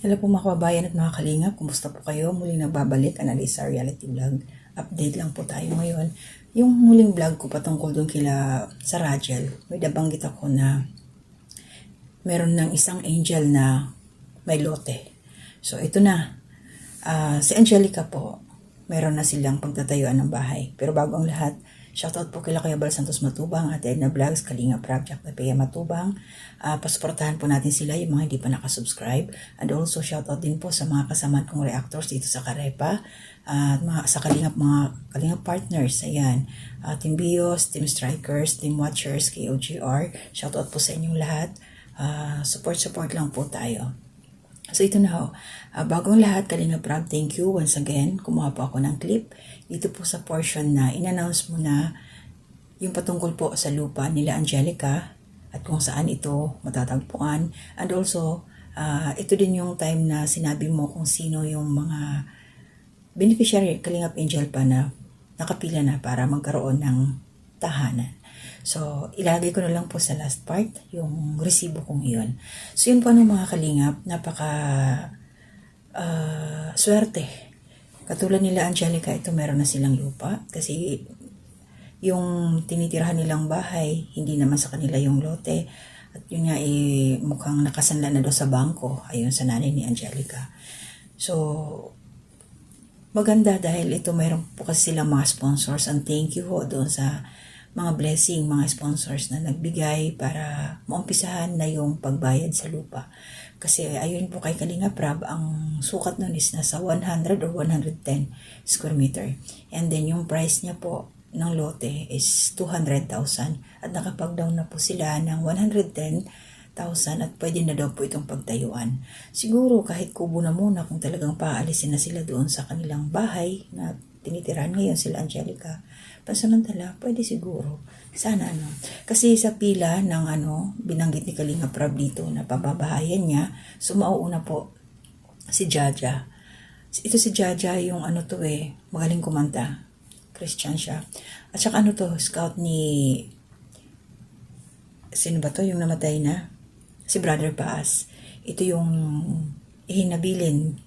Hello po mga kababayan at mga kalingap, kumusta po kayo? Muling nagbabalik, Analisa Reality Vlog. Update lang po tayo ngayon. Yung muling vlog ko patungkol doon kila sa Rachel, may nabanggit ako na meron ng isang angel na may lote. So ito na, si Angelica po, meron na silang pagtatayuan ng bahay. Pero bago ang lahat, shoutout po kila Kuya Bal Santos Matubang, Ate Edna Vlogs, Kalinga Project na Pia Matubang. Pasuportahan po natin sila, yung mga hindi pa nakasubscribe. And also shoutout din po sa mga kasamahan kong reactors dito sa Karepa. Sa mga Kalinga partners, ayan. Team Bios, Team Strikers, Team Watchers, KOGR. Shoutout po sa inyong lahat. Support lang po tayo. So ito na ho, bagong lahat, Kalinga Prab, thank you once again. Kumuha po ako ng clip dito po sa portion na in-announce mo na yung patungkol po sa lupa nila Angelica at kung saan ito matatagpuan. And also, ito din yung time na sinabi mo kung sino yung mga beneficiary, Kalingap Angel pa na nakapila na para magkaroon ng tahanan. So, ilagay ko na lang po sa last part, yung resibo kong iyon. So, yun po ng mga kalingap, napaka swerte. Katulad nila Angelica, ito meron na silang lupa. Kasi yung tinitirahan nilang bahay, hindi naman sa kanila yung lote. At yun nga, mukhang nakasanla na doon sa bangko, ayon sa nanay ni Angelica. So, maganda dahil ito mayroon po kasi silang mga sponsors. And thank you ho doon sa mga blessing, mga sponsors na nagbigay para maumpisahan na yung pagbayad sa lupa. Kasi ayun po kay Kalinga Prab, ang sukat nun is nasa 100 or 110 square meter. And then yung price niya po ng lote is 200,000 at nakapag-down na po sila ng 110,000 at pwede na daw po itong pagtayuan. Siguro kahit kubo na muna kung talagang paalisin na sila doon sa kanilang bahay na tinitirahan ngayon sila Angelica, pansamantala, pwede siguro. Sana Kasi sa pila ng binanggit ni Kalinga Prab dito na pababahayan niya, so mauuna po si Jaja. Ito si Jaja yung magaling kumanta. Christian siya. At saka scout ni, sino ba to? Yung namatay na? Si Brother Paas. Ito yung ihinabilin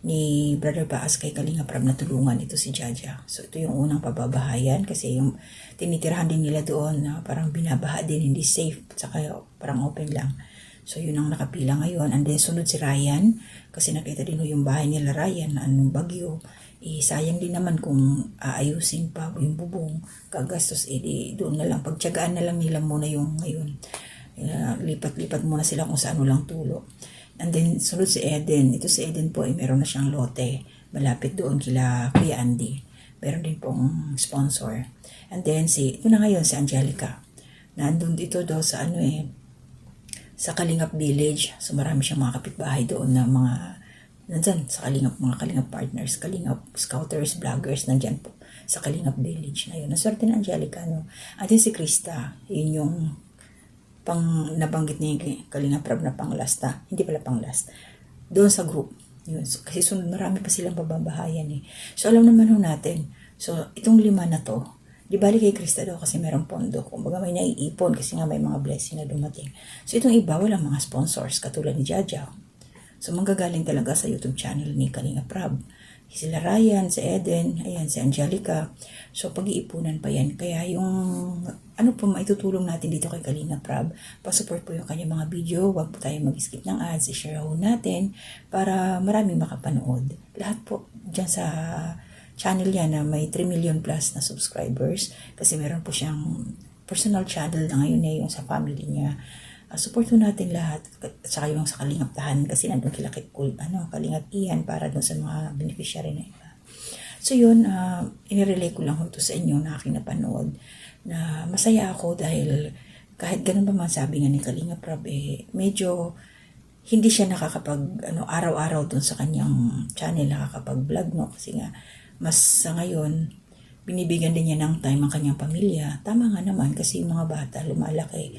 ni Brother Paas kay Kalinga Prab na tulungan ito si Jaja. So ito yung unang pababahayan kasi yung tinitirahan din nila doon na parang binabaha din, hindi safe, at saka parang open lang. So yun ang nakapila ngayon. And then sunod si Ryan kasi nakita din yung bahay nila Ryan na anong bagyo. Sayang din naman kung aayusin pa yung bubong, kagastos, doon na lang, pagtyagaan na lang nila muna yung ngayon. Lipat-lipat muna sila kung saan lang tulo. And then, sunod si Eden. Ito si Eden po, meron na siyang lote. Malapit doon kila Kuya Andy. Meron din pong sponsor. And then, ito na ngayon, si Angelica. Nandun dito sa sa Kalingap Village. So, marami siyang mga kapitbahay doon na nandyan sa Kalingap, mga Kalingap partners, Kalingap scouters, vloggers, nandyan po sa Kalingap Village na yun. Naswerte na Angelica, At yun si Krista, yun yung pang nabanggit ni Kalinga Prab na pang last hindi pala pang last doon sa group yun. So, kasi sunod marami pa silang pababahayan so alam naman natin, so itong 5 na to, di bali kay Krista daw kasi merong pondo, kumbaga may naiipon kasi nga may mga blessing na dumating. So itong iba walang mga sponsors katulad ni Jaja, so manggagaling talaga sa YouTube channel ni Kalinga Prab. Sila Ryan, si Eden, ayan, si Angelica. So, pag-iipunan pa yan. Kaya yung, maitutulong natin dito kay Kalinga Prab, pasupport po yung kanyang mga video, wag po tayo mag-skip ng ads, i-share ho natin para maraming makapanood. Lahat po dyan sa channel yan na may 3 million plus na subscribers, kasi meron po siyang personal channel na ngayon yung sa family niya. Support po natin lahat, at saka yung sa Kalingap Tahan kasi nandun kila Kalingap Ian para dun sa mga beneficiary na iba. So yun, inirelay ko lang ito sa inyo na aking napanood na masaya ako dahil kahit ganun pa man sabi nga ni Kalinga Prab, medyo hindi siya nakakapag araw-araw dun sa kanyang channel nakakapag-vlog, kasi nga mas sa ngayon binibigyan din niya ng time ang kanyang pamilya. Tama nga naman kasi yung mga bata lumalaki,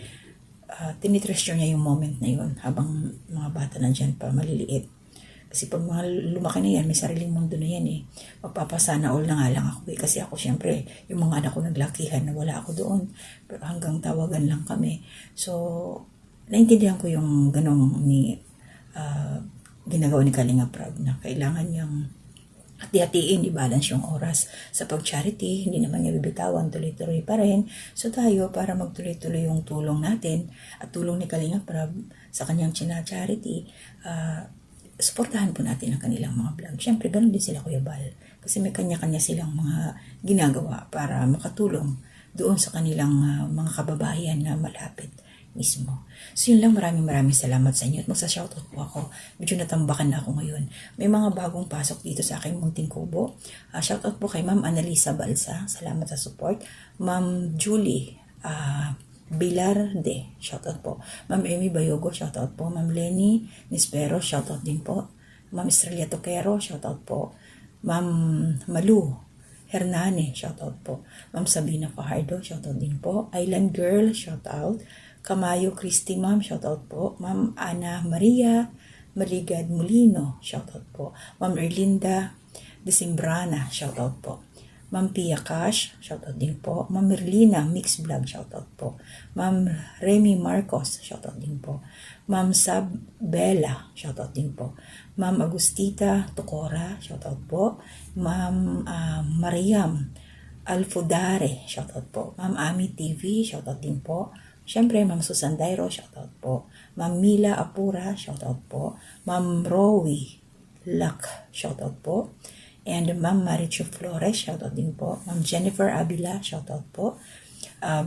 tinitreasure niya yung moment na yun habang mga bata nandyan pa maliliit. Kasi pag mga lumaki na yan, may sariling mundo na yan Magpapasana all na nga lang ako kasi ako syempre, yung mga anak ko naglakihan na wala ako doon. Pero hanggang tawagan lang kami. So, naintindihan ko yung ganong ni ginagawa ni Kalinga Prab na kailangan niyang hati-hatiin, i-balance yung oras sa pag-charity, hindi naman niya bibitawan, tuloy-tuloy pa rin. So tayo, para magtuloy-tuloy yung tulong natin at tulong ni Kalinga Prab sa kanyang charity, suportahan po natin ang kanilang mga vlog. Siyempre, ganun din sila Kuya Bal. Kasi may kanya-kanya silang mga ginagawa para makatulong doon sa kanilang mga kababayan na malapit mismo. So yun lang, maraming salamat sa inyo at magsa-shoutout po ako. Medyo natambakan na ako ngayon. May mga bagong pasok dito sa aking munting kubo. Shoutout po kay Ma'am Annalisa Balsa. Salamat sa support. Ma'am Julie Bilarde, shoutout po. Ma'am Amy Bayogo, shoutout po. Ma'am Lenny Nispero, shoutout din po. Ma'am Estrella Toquero, shoutout po. Ma'am Malu Hernane, shoutout po. Ma'am Sabina Fajardo, shoutout din po. Island Girl, shoutout. Kamayo Christy, ma'am, shoutout po. Ma'am Ana Maria Maligad Molino, shoutout po. Ma'am Erlinda Desimbrana, shoutout po. Ma'am Pia Cash, shoutout din po. Ma'am Merlina Mix Vlog, shoutout po. Ma'am Remy Marcos, shoutout din po. Ma'am Sab Bella, shoutout din po. Ma'am Agustita Tocora, shoutout po. Ma'am Mariam Alfudare, shoutout po. Ma'am Ami TV, shoutout din po. Siyempre, Ma'am Susan Dairo, shoutout po. Ma'am Mila Apura, shoutout po. Ma'am Rowie Luck, shoutout po. And Ma'am Marichu Flores, shoutout din po. Ma'am Jennifer Abila, shoutout po.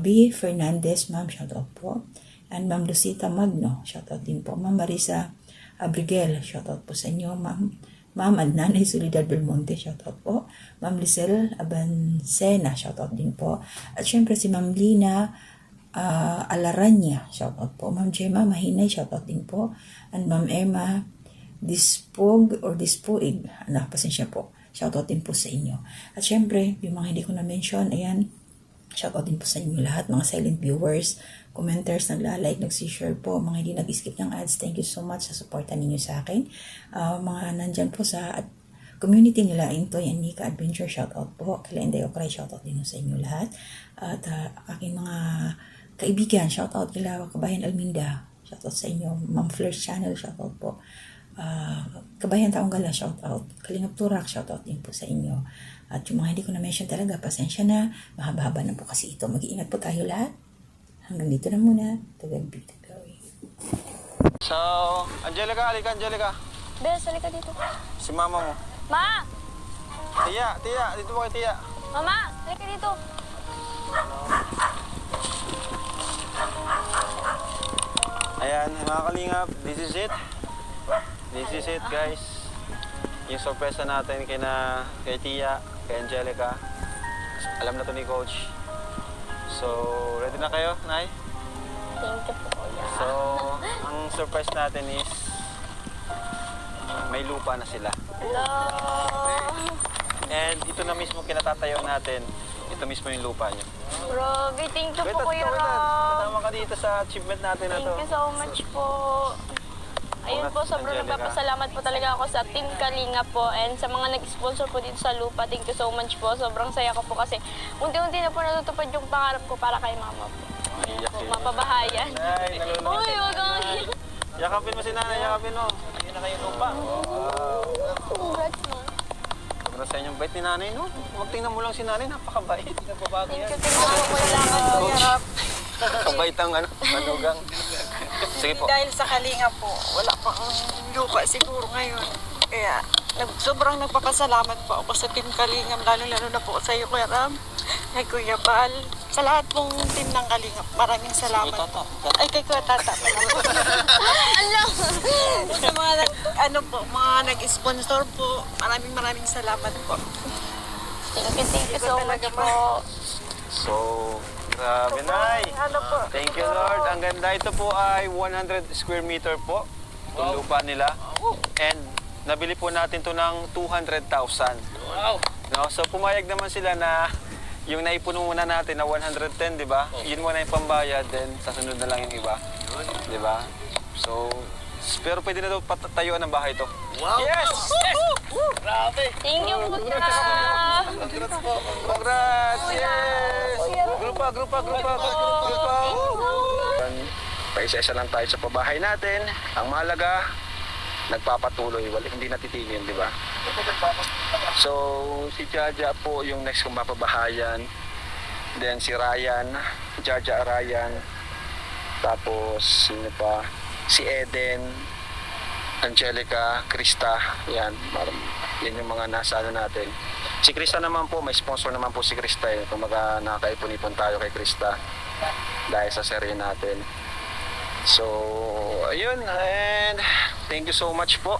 B. Fernandez, ma'am, shoutout po. And Ma'am Lucita Magno, shoutout din po. Ma'am Marisa Abriguel, shoutout po sa inyo. Ma'am Adnanay Solidad Belmonte, shoutout po. Ma'am Lisel Abansena, shoutout din po. At syempre si Ma'am Lina Alaranya, shoutout po. Ma'am Gemma Mahinay, shoutout din po. And Ma'am Emma Dispog or Dispuig, pasensya po. Shoutout din po sa inyo. At syempre, yung mga hindi ko na-mention, ayan, shoutout din po sa inyo lahat, mga silent viewers, commenters, nagla-like, nagsishare po, mga hindi nag-skip ng ads. Thank you so much sa supportan ninyo sa akin. Mga nandyan po sa community nila, Intoy and Nika Adventure, shoutout po. Kila Inday Okray, shoutout din sa inyo lahat. At aking mga kaibigan, shoutout kila Kabayan Alminda, shoutout sa inyo. Ma'am Flir's Channel, shoutout po. Kabayan Taong Gala, shoutout. Kalingap Turak, shoutout din po sa inyo. At yung mga hindi ko na-mention talaga, pasensya na. Mahaba-haba na po kasi ito. Mag-iingat po tayo lahat. Hanggang dito na muna. Tagal big gawin. So, Angelica, halika, Angelica. Bes, halika dito. Si mama mo. Ma! Tia, dito po kay Tia. Mama, halika dito. Ayan, mga kalingap, this is it. This is it, guys. Yung sorpresa natin kay Tia, kay Angelica. Alam na to ni Coach. So, ready na kayo, Nay? Thank you po, kuya. So, ang surprise natin is may lupa na sila. Hello! And ito na mismo kinatatayo natin. Ito mismo yung lupa niyo. Grabe, thank you po, Kuya Rob. Rob. Kasama ka dito sa achievement natin na to. Thank you so much po. Ayun po, sobrang Angelica. nagpapasalamat po talaga ako sa Team Kalinga po and sa mga nag-sponsor po dito sa lupa. Thank you so much po. Sobrang saya ko po kasi unti-unti na po natutupad yung pangarap ko para kay mama po. Iyak Po, yun. mapabahayan. Ay, nalulungkot. Uy, wag kang iyak. Yakapin mo si nanay, yakapin mo. Yun na kayo lupa. Congrats, ma. Sobrang sa inyong bait ni nanay, no? Huwag tingnan mo lang si nanay, napakabait. Nagbabago Thank yan. you, thank you po. Salamat, Kuya Rob. Kabait ang manugang. Sige po. Dahil sa Kalinga po, wala pang lupa siguro ngayon. Kaya sobrang nagpapasalamat po ako sa Team Kalingam, lalo-lalo na po sa iyo, Kuya Ram, kay Kuya Bal, sa lahat pong team ng Kalingam. Maraming salamat po. Ay, kay Kuya Tata. Alam! Sa mga mga nag-sponsor po, maraming salamat po. Thank you so much po. So, grabe, Nay. Ano po? Thank you, Lord. Ang ganda. Ito po ay 100 square meter po. Itong lupa nila. And nabili po natin to ng 200,000. Wow! No? So, pumayag naman sila na yung naipuno muna natin na 110, di ba? Yun muna yung pambayad, then sasunod na lang yung iba. Di ba? So, pero pwede na daw patayuan ng bahay to. Wow! Yes! Grabe! Thank you, Kuya. Congrats po! Congrats! Yes! Grupa! Paisa-isa lang tayo sa pabahay natin. Ang mahalaga, nagpapatuloy, hindi natitigil, di ba? So, si Jaja po yung next kong mapabahayan. Then si Ryan, Jaja Ryan. Tapos, sino pa? Si Eden, Angelica, Krista. Yan yung mga nasa ano natin. Si Krista naman po, may sponsor naman po si Krista. Kung nakaipon-ipon tayo kay Krista dahil sa serye natin. So, ayun. And thank you so much po.